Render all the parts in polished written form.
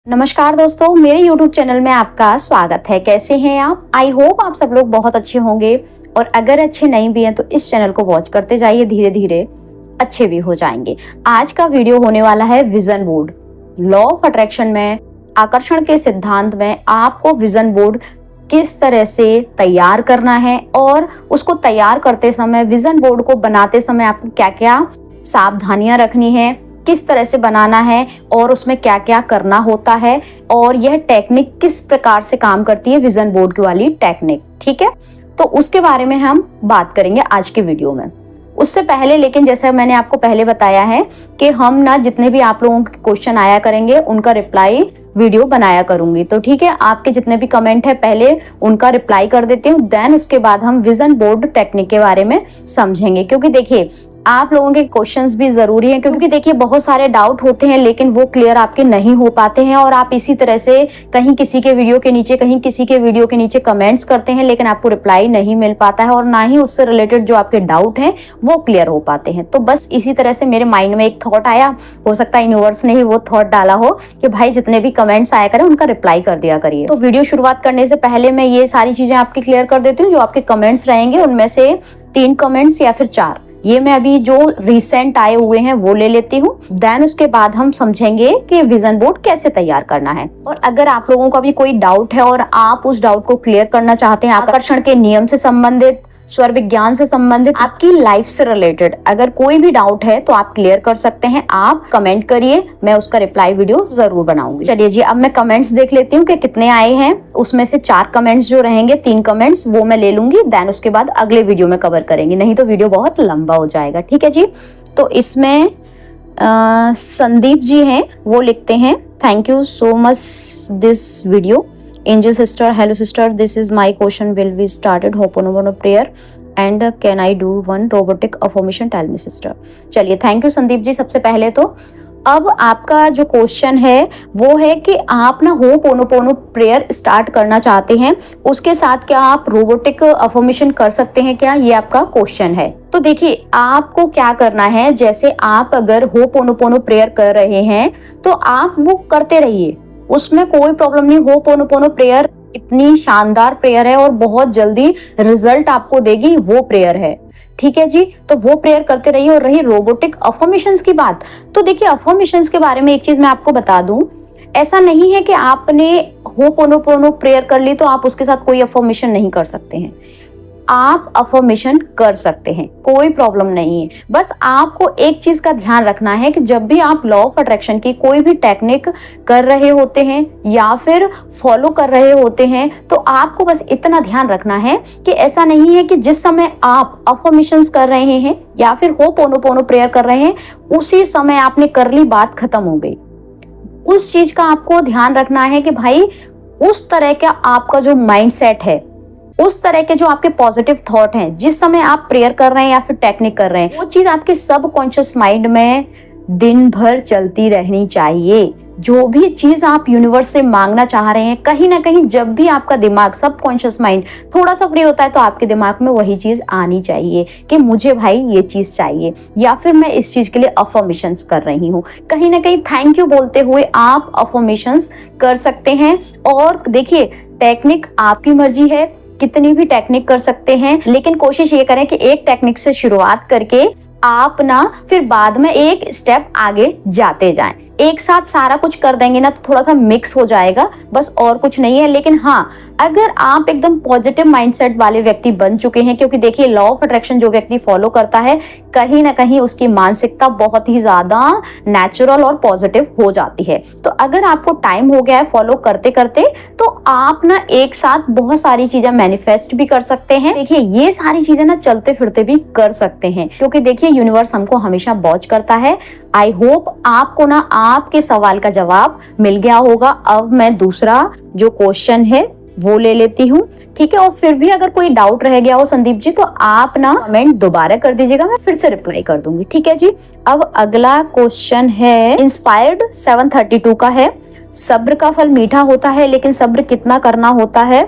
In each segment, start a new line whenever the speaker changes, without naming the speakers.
नमस्कार दोस्तों, मेरे YouTube चैनल में आपका स्वागत है। कैसे हैं आप? आई होप आप सब लोग बहुत अच्छे होंगे और अगर अच्छे नहीं भी हैं तो इस चैनल को वॉच करते जाइए, धीरे धीरे अच्छे भी हो जाएंगे। आज का वीडियो होने वाला है vision board. Law of attraction में, आकर्षण के सिद्धांत में आपको विजन बोर्ड किस तरह से तैयार करना है और उसको तैयार करते समय, विजन बोर्ड को बनाते समय आपको क्या क्या सावधानियां रखनी है, किस तरह से बनाना है और उसमें क्या क्या करना होता है और यह टेक्निक किस प्रकार से काम करती है, विजन बोर्ड की वाली टेक्निक। ठीक है, तो उसके बारे में हम बात करेंगे आज के वीडियो में। उससे पहले लेकिन जैसा मैंने आपको पहले बताया है कि हम ना जितने भी आप लोगों के क्वेश्चन आया करेंगे उनका रिप्लाई वीडियो बनाया करूंगी। तो ठीक है, आपके जितने भी कमेंट है पहले उनका रिप्लाई कर देती हूँ, देन उसके बाद हम विजन बोर्ड टेक्निक के बारे में समझेंगे। क्योंकि देखिए आप लोगों के क्वेश्चंस भी जरूरी हैं, क्योंकि देखिए बहुत सारे डाउट होते हैं लेकिन वो क्लियर आपके नहीं हो पाते हैं और आप इसी तरह से कहीं किसी के वीडियो के नीचे, कहीं किसी के वीडियो के नीचे कमेंट्स करते हैं लेकिन आपको रिप्लाई नहीं मिल पाता है और ना ही उससे रिलेटेड जो आपके डाउट हैं वो क्लियर हो पाते हैं। तो बस इसी तरह से मेरे माइंड में एक थॉट आया, हो सकता है यूनिवर्स ने ही वो थॉट डाला हो कि भाई जितने भी कमेंट्स आया करें उनका रिप्लाई कर दिया करिए। तो वीडियो शुरुआत करने से पहले मैं ये सारी चीजें आपकी क्लियर कर देती हूँ। जो आपके कमेंट्स रहेंगे उनमें से 3 कमेंट्स या फिर 4, ये मैं अभी जो रिसेंट आए हुए हैं वो ले लेती हूँ। देन उसके बाद हम समझेंगे कि विजन बोर्ड कैसे तैयार करना है। और अगर आप लोगों को अभी कोई डाउट है और आप उस डाउट को क्लियर करना चाहते हैं, आकर्षण के नियम से संबंधित, स्वर विज्ञान से संबंधित, आपकी लाइफ से रिलेटेड अगर कोई भी डाउट है तो आप क्लियर कर सकते हैं। आप कमेंट करिए, मैं उसका रिप्लाई वीडियो जरूर बनाऊंगी। चलिए जी, अब मैं कमेंट्स देख लेती हूँ कि कितने आए हैं। उसमें से 4 कमेंट्स जो रहेंगे, 3 कमेंट्स वो मैं ले लूंगी, देन उसके बाद अगले वीडियो में कवर करेंगे, नहीं तो वीडियो बहुत लंबा हो जाएगा। ठीक है जी, तो इसमें संदीप जी हैं, वो लिखते हैं thank you so much this video. Angel sister, hello sister, this is my question. Will we started Ho'oponopono prayer and can I do one robotic affirmation? Tell me sister. चलिए, थैंक यू संदीप जी। सबसे पहले तो अब आपका जो question है वो है कि आप ना होपोनोपोनो प्रेयर स्टार्ट करना चाहते हैं, उसके साथ क्या आप रोबोटिक अफर्मेशन कर सकते हैं क्या, ये आपका क्वेश्चन है। तो देखिए आपको क्या करना है, जैसे आप अगर होपोनोपोनो प्रेयर कर रहे हैं तो आप वो करते रहिए, उसमें कोई प्रॉब्लम नहीं। होपोनोपोनो प्रेयर इतनी शानदार प्रेयर है और बहुत जल्दी रिजल्ट आपको देगी वो प्रेयर है। ठीक है जी, तो वो प्रेयर करते रहिए। और रही रोबोटिक अफर्मेशंस की बात, तो देखिए अफर्मेशंस के बारे में एक चीज मैं आपको बता दूं, ऐसा नहीं है कि आपने होपोनोपोनो प्रेयर कर ली तो आप उसके साथ कोई अफर्मेशन नहीं कर सकते हैं। आप अफर्मेशन कर सकते हैं, कोई प्रॉब्लम नहीं है। बस आपको एक चीज का ध्यान रखना है कि जब भी आप लॉ ऑफ अट्रैक्शन की कोई भी टेक्निक कर रहे होते हैं या फिर फॉलो कर रहे होते हैं तो आपको बस इतना ध्यान रखना है कि ऐसा नहीं है कि जिस समय आप अफर्मेशंस कर रहे हैं या फिर होपोनोपोनो प्रेयर कर रहे हैं उसी समय आपने कर ली, बात खत्म हो गई। उस चीज का आपको ध्यान रखना है कि भाई उस तरह का आपका जो माइंड सेट है, उस तरह के जो आपके पॉजिटिव थॉट हैं, जिस समय आप प्रेयर कर रहे हैं या फिर टेक्निक कर रहे हैं, वो चीज आपके सबकॉन्शियस माइंड में दिन भर चलती रहनी चाहिए। जो भी चीज आप यूनिवर्स से मांगना चाह रहे हैं, कहीं ना कहीं जब भी आपका दिमाग, सबकॉन्शियस माइंड थोड़ा सा फ्री होता है तो आपके दिमाग में वही चीज आनी चाहिए कि मुझे भाई ये चीज चाहिए या फिर मैं इस चीज के लिए अफर्मेशंस कर रही हूँ। कहीं ना कहीं थैंक यू बोलते हुए आप अफर्मेशंस कर सकते हैं। और देखिए टेक्निक आपकी मर्जी है, कितनी भी टेक्निक कर सकते हैं, लेकिन कोशिश ये करें कि एक टेक्निक से शुरुआत करके आप ना फिर बाद में एक स्टेप आगे जाते जाएं। एक साथ सारा कुछ कर देंगे ना तो थोड़ा सा मिक्स हो जाएगा, बस और कुछ नहीं है। लेकिन हाँ, अगर आप एकदम पॉजिटिव माइंडसेट वाले व्यक्ति बन चुके हैं, क्योंकि देखिए लॉ ऑफ अट्रैक्शन जो व्यक्ति फॉलो करता है कहीं ना कहीं उसकी मानसिकता बहुत ही ज्यादा नेचुरल और पॉजिटिव हो जाती है। तो अगर आपको टाइम हो गया है फॉलो करते करते तो आप ना एक साथ बहुत सारी चीजें मैनिफेस्ट भी कर सकते हैं। देखिए ये सारी चीजें ना चलते फिरते भी कर सकते हैं, क्योंकि देखिए यूनिवर्स हमको हमेशा वॉच करता है। आई होप आपको ना आपके सवाल का जवाब मिल गया होगा। अब मैं दूसरा जो क्वेश्चन है वो ले लेती हूँ। ठीक है, और फिर भी अगर कोई डाउट रह गया हो संदीप जी तो आप ना कमेंट दोबारा कर दीजिएगा, मैं फिर से रिप्लाई कर दूंगी। ठीक है जी, अब अगला क्वेश्चन है इंस्पायर्ड 732 का है। सब्र का फल मीठा होता है लेकिन सब्र कितना करना होता है।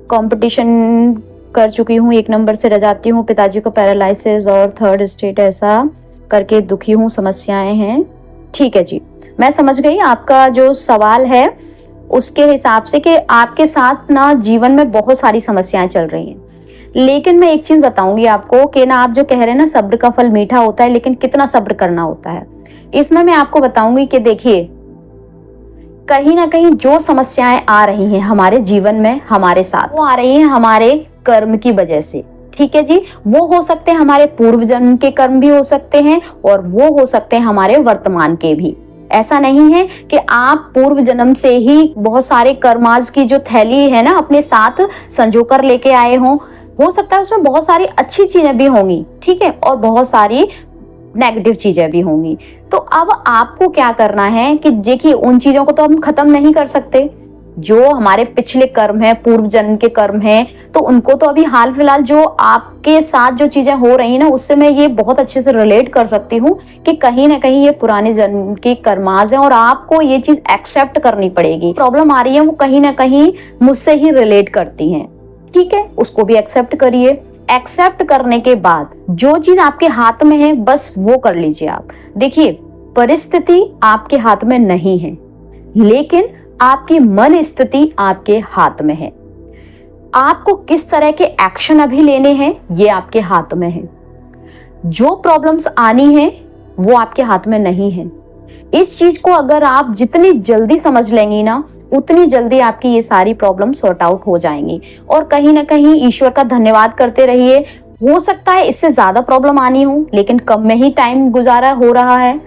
कंपटीशन कर चुकी हूँ, 1 नंबर से रह जाती हूँ, पिताजी को पैरालिसिस और 3rd स्टेट ऐसा करके दुखी हूँ, समस्याएं हैं। ठीक है जी, मैं समझ गई आपका जो सवाल है उसके हिसाब से कि आपके साथ ना जीवन में बहुत सारी समस्याएं चल रही हैं। लेकिन मैं एक चीज बताऊंगी आपको कि ना आप जो कह रहे हैं ना सब्र का फल मीठा होता है, लेकिन कितना सब्र करना होता है, इसमें मैं आपको बताऊंगी कि देखिए कहीं ना कहीं जो समस्याएं आ रही हैं हमारे जीवन में हमारे साथ, वो आ रही हैं हमारे कर्म की वजह से। ठीक है जी, वो हो सकते हैं हमारे पूर्व जन्म के कर्म भी हो सकते हैं और वो हो सकते हैं हमारे वर्तमान के भी। ऐसा नहीं है कि आप पूर्व जन्म से ही बहुत सारे कर्माज की जो थैली है ना अपने साथ संजो कर लेके आए हों। हो सकता है उसमें बहुत सारी अच्छी चीजें भी होंगी, ठीक है, और बहुत सारी नेगेटिव चीजें भी होंगी। तो अब आपको क्या करना है कि देखिए उन चीजों को तो हम खत्म नहीं कर सकते, जो हमारे पिछले कर्म है, पूर्व जन्म के कर्म हैं, तो उनको तो अभी हाल फिलहाल जो आपके साथ जो चीजें हो रही ना उससे मैं ये बहुत अच्छे से रिलेट कर सकती हूँ कि कहीं ना कहीं ये पुराने जन्म के कर्माज हैं और आपको ये चीज एक्सेप्ट करनी पड़ेगी। प्रॉब्लम आ रही है वो कहीं ना कहीं मुझसे ही रिलेट करती हैं, ठीक है, उसको भी एक्सेप्ट करिए। एक्सेप्ट करने के बाद जो चीज आपके हाथ में है बस वो कर लीजिए आप। देखिए परिस्थिति आपके हाथ में नहीं है, लेकिन आपकी मन स्थिति आपके हाथ में है। आपको किस तरह के एक्शन अभी लेने हैं ये आपके हाथ में है। जो प्रॉब्लम्स आनी है वो आपके हाथ में नहीं है। इस चीज को अगर आप जितनी जल्दी समझ लेंगी ना उतनी जल्दी आपकी ये सारी प्रॉब्लम सॉर्ट आउट हो जाएंगी। और कहीं ना कहीं ईश्वर का धन्यवाद करते रहिए। हो सकता है इससे ज्यादा प्रॉब्लम आनी हो, लेकिन कम में ही टाइम गुजारा हो रहा है।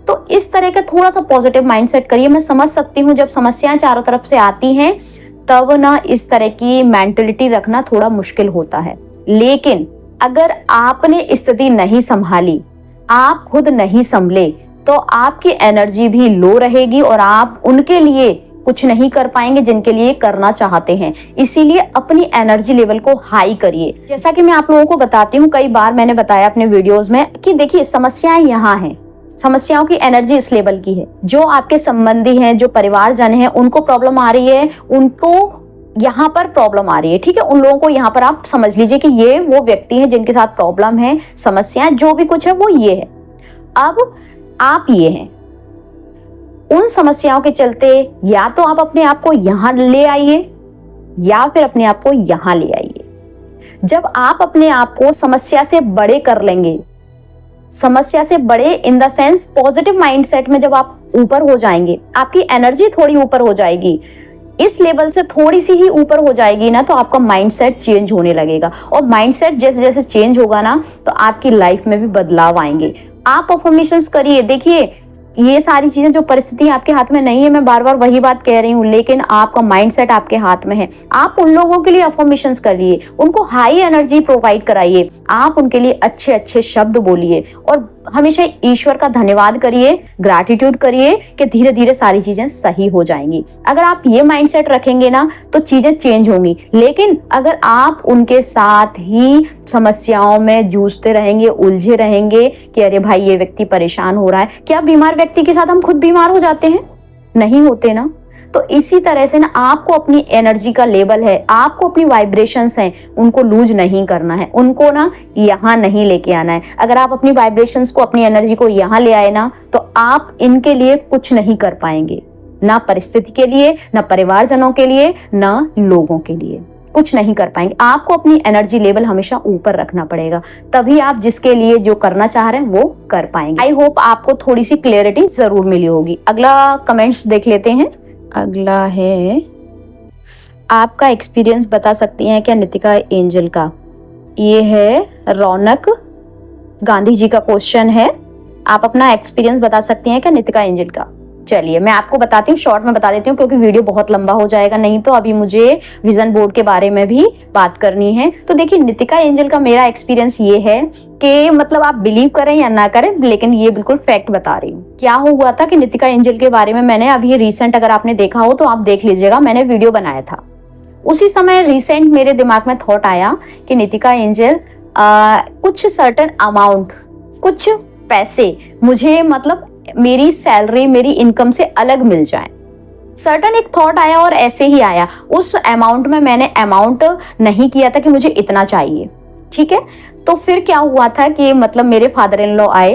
तो इस तरह का थोड़ा सा पॉजिटिव माइंडसेट करिए। मैं समझ सकती हूँ जब समस्याएं चारों तरफ से आती हैं तब ना इस तरह की मेंटलिटी रखना थोड़ा मुश्किल होता है, लेकिन अगर आपने स्थिति नहीं संभाली, आप खुद नहीं संभले, तो आपकी एनर्जी भी लो रहेगी और आप उनके लिए कुछ नहीं कर पाएंगे जिनके लिए करना चाहते हैं। इसीलिए अपनी एनर्जी लेवल को हाई करिए। जैसा कि मैं आप लोगों को बताती हूँ, कई बार मैंने बताया अपने वीडियोस में कि देखिए समस्याएं यहाँ हैं, समस्याओं की एनर्जी इस लेवल की है। जो आपके संबंधी हैं, जो परिवारजन हैं, उनको प्रॉब्लम आ रही है, उनको यहाँ पर प्रॉब्लम आ रही है, ठीक है, उन लोगों को यहाँ पर आप समझ लीजिए कि ये वो व्यक्ति हैं जिनके साथ प्रॉब्लम है, समस्याएं जो भी कुछ है वो ये है। अब आप ये हैं, उन समस्याओं के चलते या तो आप अपने आप को यहां ले आइए या फिर अपने आप को यहां ले आइए। जब आप अपने आप को समस्या से बड़े कर लेंगे, समस्या से बड़े in the sense positive mindset में जब आप ऊपर हो जाएंगे, आपकी एनर्जी थोड़ी ऊपर हो जाएगी, इस लेवल से थोड़ी सी ही ऊपर हो जाएगी ना, तो आपका माइंडसेट चेंज होने लगेगा। और माइंडसेट जैसे जैसे चेंज होगा ना तो आपकी लाइफ में भी बदलाव आएंगे। आप अफर्मेशंस करिए। देखिए ये सारी चीजें जो परिस्थिति आपके हाथ में नहीं है, मैं बार बार वही बात कह रही हूँ, लेकिन आपका माइंडसेट आपके हाथ में है। आप उन लोगों के लिए अफर्मेशंस करिए, उनको हाई एनर्जी प्रोवाइड कराइए, आप उनके लिए अच्छे अच्छे शब्द बोलिए और हमेशा ईश्वर का धन्यवाद करिए, ग्रैटिट्यूड करिए कि धीरे धीरे सारी चीजें सही हो जाएंगी। अगर आप ये माइंडसेट रखेंगे ना तो चीजें चेंज होंगी। लेकिन अगर आप उनके साथ ही समस्याओं में जूझते रहेंगे, उलझे रहेंगे कि अरे भाई ये व्यक्ति परेशान हो रहा है, क्या बीमार व्यक्ति के साथ हम खुद बीमार हो जाते हैं? नहीं होते ना। तो इसी तरह से ना आपको अपनी एनर्जी का लेवल है, आपको अपनी वाइब्रेशंस हैं, उनको लूज नहीं करना है, उनको ना यहाँ नहीं लेके आना है। अगर आप अपनी वाइब्रेशंस को, अपनी एनर्जी को यहाँ ले आए ना तो आप इनके लिए कुछ नहीं कर पाएंगे, ना परिस्थिति के लिए, ना परिवारजनों के लिए, ना लोगों के लिए कुछ नहीं कर पाएंगे। आपको अपनी एनर्जी लेवल हमेशा ऊपर रखना पड़ेगा, तभी आप जिसके लिए जो करना चाह रहे हैं वो कर पाएंगे। आई होप आपको थोड़ी सी क्लियरिटी जरूर मिली होगी। अगला कमेंट्स देख लेते हैं। अगला है, आपका एक्सपीरियंस बता सकती हैं क्या नितिका एंजल का? ये है रौनक गांधी जी का क्वेश्चन है। आप अपना एक्सपीरियंस बता सकती हैं क्या नितिका एंजल का? चलिए मैं आपको बताती हूँ, शॉर्ट में बता देती हूँ क्योंकि वीडियो बहुत लंबा हो जाएगा, नहीं तो अभी मुझे विजन बोर्ड के बारे में भी बात करनी है। तो देखिए नितिका एंजल का मेरा एक्सपीरियंस ये है कि मतलब आप बिलीव करें या ना करें, लेकिन ये बिल्कुल फैक्ट बता रही हूँ। क्या हुआ था कि नितिका एंजल के बारे में मैंने अभी रिसेंट, अगर आपने देखा हो तो आप देख लीजिएगा, मैंने वीडियो बनाया था। उसी समय रिसेंट मेरे दिमाग में थॉट आया कि नितिका एंजल कुछ सर्टेन अमाउंट, कुछ पैसे मुझे मतलब मेरी सैलरी, मेरी इनकम से अलग मिल जाए। सर्टन एक थॉट आया और ऐसे ही आया। उस अमाउंट में मैंने अमाउंट नहीं किया था कि मुझे इतना चाहिए, ठीक है। तो फिर क्या हुआ था कि मतलब मेरे फादर इन लॉ आए,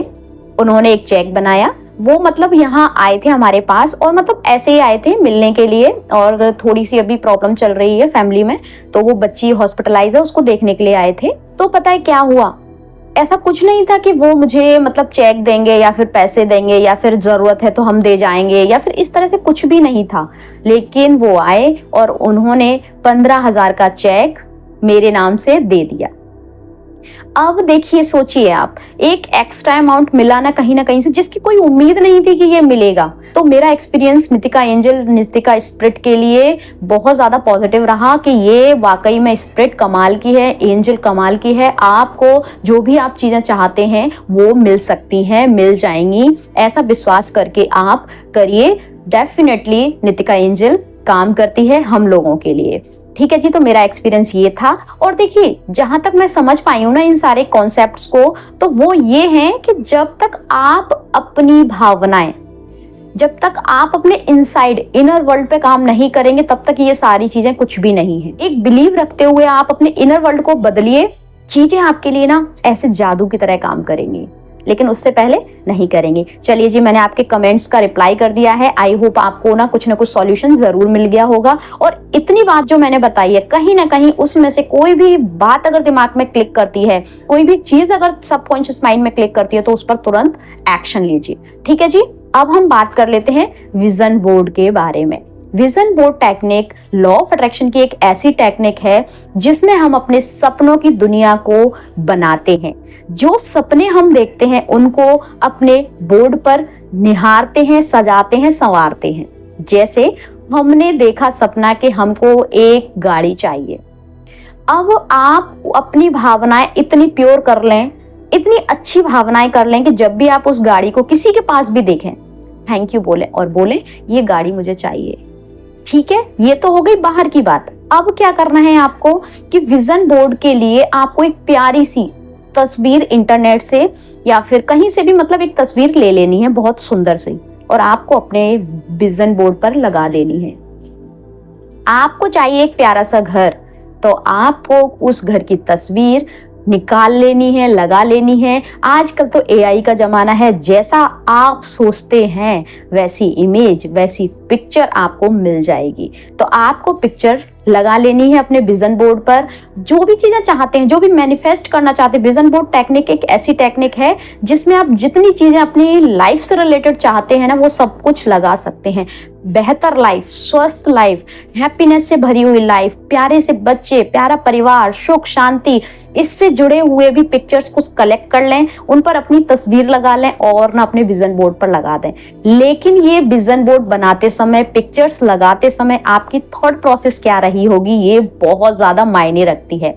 उन्होंने एक चेक बनाया, वो मतलब यहाँ आए थे हमारे पास, और मतलब ऐसे ही आए थे मिलने के लिए, और थोड़ी सी अभी प्रॉब्लम चल रही है फैमिली में, तो वो बच्ची हॉस्पिटलाइज है, उसको देखने के लिए आए थे। तो पता है क्या हुआ, ऐसा कुछ नहीं था कि वो मुझे मतलब चेक देंगे या फिर पैसे देंगे या फिर जरूरत है तो हम दे जाएंगे या फिर इस तरह से कुछ भी नहीं था। लेकिन वो आए और उन्होंने 15,000 का चेक मेरे नाम से दे दिया। अब देखिए, सोचिए आप, एक एक्स्ट्रा अमाउंट मिला ना कहीं से, जिसकी कोई उम्मीद नहीं थी कि ये मिलेगा। तो मेरा experience Nitika angel, Nitika spirit के लिए बहुत ज्यादा पॉजिटिव रहा कि ये वाकई में स्पिरिट कमाल की है, एंजल कमाल की है। आपको जो भी आप चीजें चाहते हैं वो मिल सकती हैं, मिल जाएंगी। ऐसा विश्वास करके आप करिए, डेफिनेटली नितिका एंजल काम करती है हम लोगों के लिए। ठीक है जी, तो मेरा एक्सपीरियंस ये था। और देखिए, जहां तक मैं समझ पाई हूं ना इन सारे कॉन्सेप्ट्स को, तो वो ये हैं कि जब तक आप अपनी भावनाएं, जब तक आप अपने इनसाइड इनर वर्ल्ड पे काम नहीं करेंगे, तब तक ये सारी चीजें कुछ भी नहीं है। एक बिलीव रखते हुए आप अपने इनर वर्ल्ड को बदलिए, चीजें आपके लिए ना ऐसे जादू की तरह काम करेंगी, लेकिन उससे पहले नहीं करेंगे। चलिए जी, मैंने आपके कमेंट्स का रिप्लाई कर दिया है। आई होप आपको ना कुछ सॉल्यूशन जरूर मिल गया होगा। और इतनी बात जो मैंने बताई है, कहीं ना कहीं उसमें से कोई भी बात अगर दिमाग में क्लिक करती है, कोई भी चीज अगर सबकॉन्शियस माइंड में क्लिक करती है, तो उस पर तुरंत एक्शन लीजिए। ठीक है जी, अब हम बात कर लेते हैं विजन बोर्ड के बारे में। Vision board technique law of attraction की एक ऐसी टेक्निक है जिसमें हम अपने सपनों की दुनिया को बनाते हैं। जो सपने हम देखते हैं उनको अपने बोर्ड पर निहारते हैं, सजाते हैं, संवारते हैं। जैसे हमने देखा सपना कि हमको एक गाड़ी चाहिए। अब आप अपनी भावनाएं इतनी प्योर कर लें, इतनी अच्छी भावनाएं कर लें कि जब भी आप उस गाड़ी को किसी के पास भी देखें, थैंक यू बोले और बोले ये गाड़ी मुझे चाहिए। ठीक है, ये तो हो गई बाहर की बात। अब क्या करना है आपको कि विजन बोर्ड के लिए आपको एक प्यारी सी तस्वीर इंटरनेट से या फिर कहीं से भी, मतलब एक तस्वीर ले लेनी है बहुत सुंदर सी, और आपको अपने विजन बोर्ड पर लगा देनी है। आपको चाहिए एक प्यारा सा घर, तो आपको उस घर की तस्वीर निकाल लेनी है, लगा लेनी है। आजकल तो एआई का जमाना है, जैसा आप सोचते हैं वैसी इमेज, वैसी पिक्चर आपको मिल जाएगी। तो आपको पिक्चर लगा लेनी है अपने विजन बोर्ड पर। जो भी चीजें चाहते हैं, जो भी मैनिफेस्ट करना चाहते हैं, विजन बोर्ड टेक्निक एक ऐसी टेक्निक है जिसमें आप जितनी चीजें अपनी लाइफ से रिलेटेड चाहते हैं ना, वो सब कुछ लगा सकते हैं। बेहतर लाइफ, स्वस्थ लाइफ, हैप्पीनेस से भरी हुई लाइफ, प्यारे से बच्चे, प्यारा परिवार, सुख शांति, इससे जुड़े हुए भी पिक्चर्स को कलेक्ट कर लें, उन पर अपनी तस्वीर लगा लें और ना अपने विजन बोर्ड पर लगा दें। लेकिन ये विजन बोर्ड बनाते समय, पिक्चर्स लगाते समय आपकी थॉट प्रोसेस क्या रही होगी, ये बहुत ज्यादा मायने रखती है।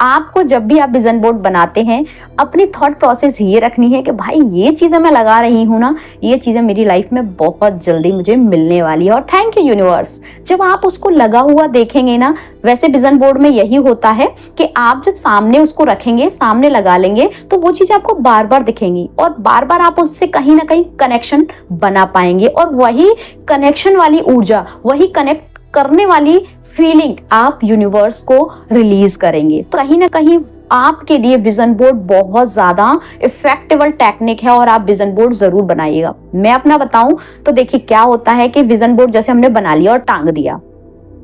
आपको जब भी आप विजन बोर्ड बनाते हैं, अपनी थॉट प्रोसेस ये रखनी है कि भाई ये चीजें मैं लगा रही हूँ ना, ये चीजें मेरी लाइफ में बहुत जल्दी मुझे मिलने वाली है, और थैंक यू यूनिवर्स। जब आप उसको लगा हुआ देखेंगे ना, वैसे विजन बोर्ड में यही होता है कि आप जब सामने उसको रखेंगे, सामने लगा लेंगे, तो वो चीजें आपको बार बार दिखेंगी और बार बार आप उससे कहीं ना कहीं कनेक्शन बना पाएंगे, और वही कनेक्शन वाली ऊर्जा, वही कनेक्ट करने वाली फीलिंग आप यूनिवर्स को रिलीज करेंगे। तो कहीं ना कहीं आपके लिए विजन बोर्ड बहुत ज्यादा इफेक्टिव टेक्निक है, और आप विजन बोर्ड जरूर बनाइएगा। मैं अपना बताऊं तो देखिए क्या होता है कि विजन बोर्ड जैसे हमने बना लिया और टांग दिया,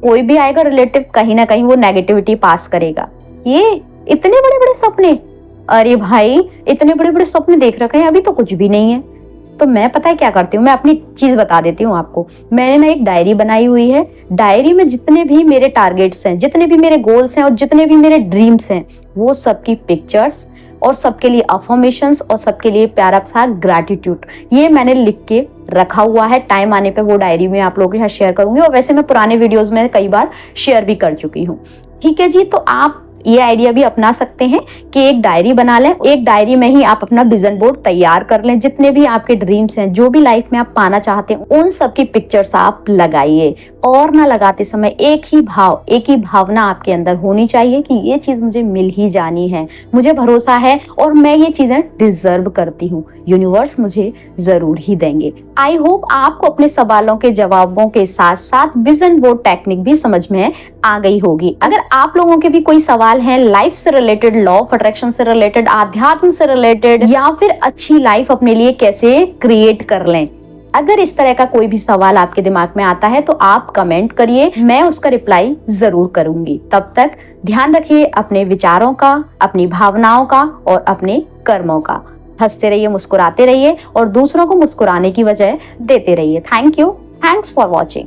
कोई भी आएगा रिलेटिव, कहीं ना कहीं वो नेगेटिविटी पास करेगा। ये इतने बड़े बड़े सपने, अरे भाई इतने बड़े बड़े सपने देख रखे हैं, अभी तो कुछ भी नहीं है। तो मैं पता है क्या करती हूँ, मैं अपनी चीज बता देती हूँ आपको। मैंने ना एक डायरी बनाई हुई है। डायरी में जितने भी मेरे टारगेट्स हैं, जितने भी मेरे गोल्स हैं और जितने भी मेरे ड्रीम्स हैं, वो सबकी पिक्चर्स और सबके लिए अफर्मेशंस और सबके लिए प्यारा सा ग्रैटिट्यूड, ये मैंने लिख के रखा हुआ है। टाइम आने पे वो डायरी में आप लोगों के साथ शेयर करूंगी, और वैसे मैं पुराने वीडियोस में कई बार शेयर भी कर चुकी हूँ। ठीक है जी, तो आप ये आइडिया भी अपना सकते हैं कि एक डायरी बना लें, एक डायरी में ही आप अपना विजन बोर्ड तैयार कर लें। जितने भी आपके ड्रीम्स हैं, जो भी लाइफ में आप पाना चाहते हैं, उन सब की पिक्चर्स आप लगाइए। और ना लगाते समय एक ही भाव, एक ही भावना आपके अंदर होनी चाहिए कि ये चीज मुझे मिल ही जानी है, मुझे भरोसा है और मैं ये चीजें डिजर्व करती हूँ, यूनिवर्स मुझे जरूर ही देंगे। आई होप आपको अपने सवालों के जवाबों के साथ साथ विजन बोर्ड टेक्निक भी समझ में आ गई होगी। अगर आप लोगों के भी कोई सवाल सवाल हैं लाइफ से रिलेटेड, लॉ ऑफ अट्रैक्शन से रिलेटेड, आध्यात्म से रिलेटेड, या फिर अच्छी लाइफ अपने लिए कैसे क्रिएट कर लें, अगर इस तरह का कोई भी सवाल आपके दिमाग में आता है तो आप कमेंट करिए, मैं उसका रिप्लाई जरूर करूंगी। तब तक ध्यान रखिए अपने विचारों का, अपनी भावनाओं का और अपने कर्मों का। हंसते रहिए, मुस्कुराते रहिए और दूसरों को मुस्कुराने की वजह देते रहिए। Thank you, thanks for watching.